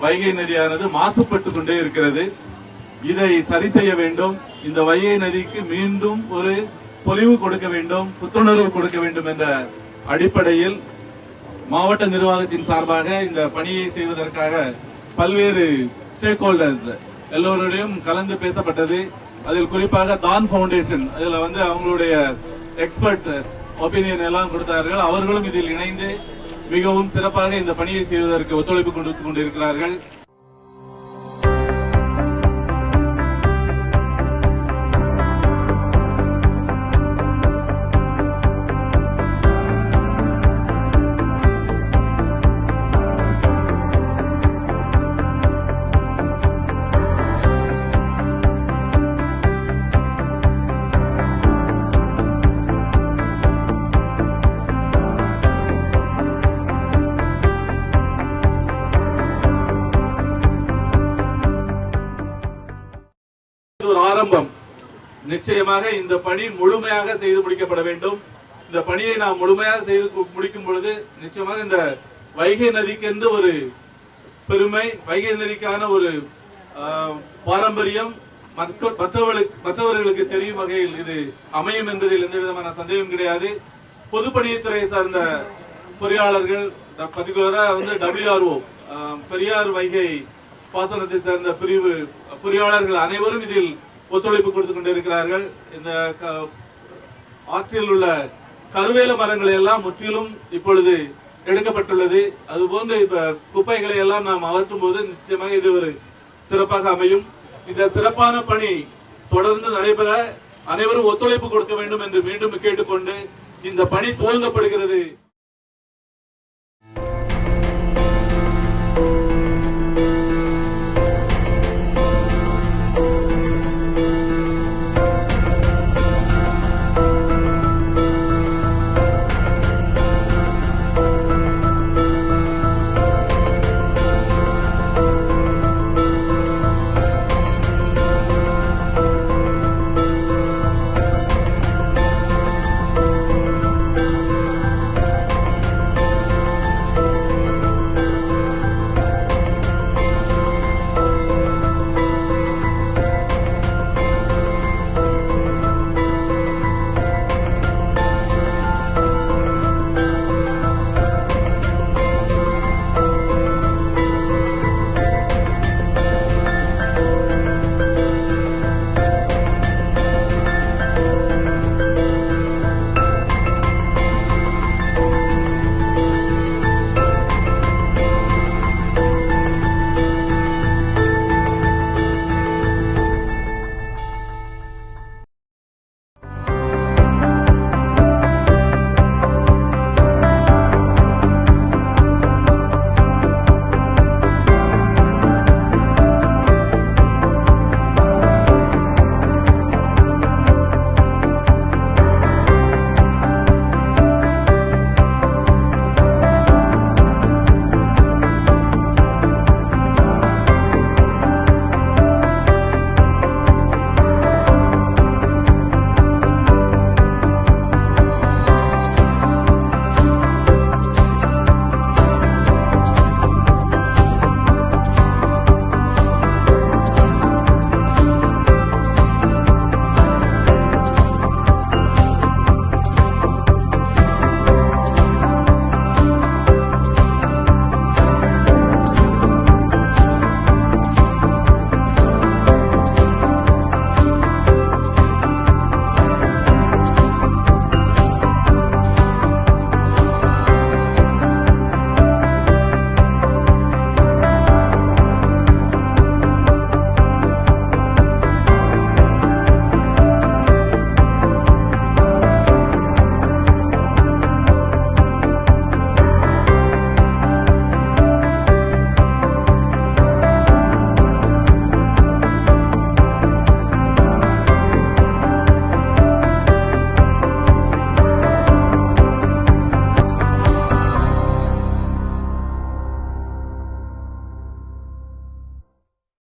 வைகை நதியானது மாசுபட்டு கொண்டே இருக்கிறது. இதை சரி செய்ய வேண்டும். இந்த வைகை நதிக்கு மீண்டும் ஒரு பொலிவு கொடுக்க வேண்டும், புத்துணர்வு கொடுக்க வேண்டும் என்ற அடிப்படையில் மாவட்ட நிர்வாகத்தின் சார்பாக இந்த பணியை செய்வதற்காக பல்வேறு ஸ்டேக் ஹோல்டர்ஸ் எல்லோருடையும் கலந்து பேசப்பட்டது. அதில் குறிப்பாக தான் ஃபவுண்டேஷன் அதுல அவங்களுடைய எக்ஸ்பர்ட் ஒப்பீனியன் எல்லாம் கொடுத்தார்கள். அவர்களும் இதில் இணைந்து மிகவும் சிறப்பாக இந்த பணியை செய்வதற்கு ஒத்துழைப்பு கொடுத்து கொண்டிருக்கிறார்கள். ஆரம்பம். நிச்சயமாக இந்த பணி முழுமையாக செய்து முடிக்கப்பட வேண்டும். இந்த பணியை நாம் முழுமையாக செய்து முடிக்கும் பொழுது நிச்சயமாக இந்த வைகை நதிக்கென்று ஒரு பெருமை, வைகை நதிக்கான ஒரு பாரம்பரியம் மற்றவர்களுக்கு தெரியும் வகையில் இது அமையும் என்பதில் எந்த விதமான சந்தேகம் கிடையாது. பொதுப்பணித்துறை சார்ந்த பொறியாளர்கள், பர்டிகுலரா WRO பெரியார் வைகை பாசனத்தை சேர்ந்த பிரிவு பொறியாளர்கள் அனைவரும் இதில் ஒத்துழைப்பு கொடுத்து கொண்டிருக்கிறார்கள். இந்த ஆற்றில் உள்ள கருவேல மரங்களை எல்லாம் முற்றிலும் இப்பொழுது எடுக்கப்பட்டுள்ளது. அதுபோன்று இப்ப குப்பைகளை எல்லாம் நாம் அகற்றும் போது நிச்சயமாக இது ஒரு சிறப்பாக அமையும். இந்த சிறப்பான பணி தொடர்ந்து நடைபெற அனைவரும் ஒத்துழைப்பு கொடுக்க வேண்டும் என்று மீண்டும் கேட்டுக்கொண்டு இந்த பணி துவங்கப்படுகிறது.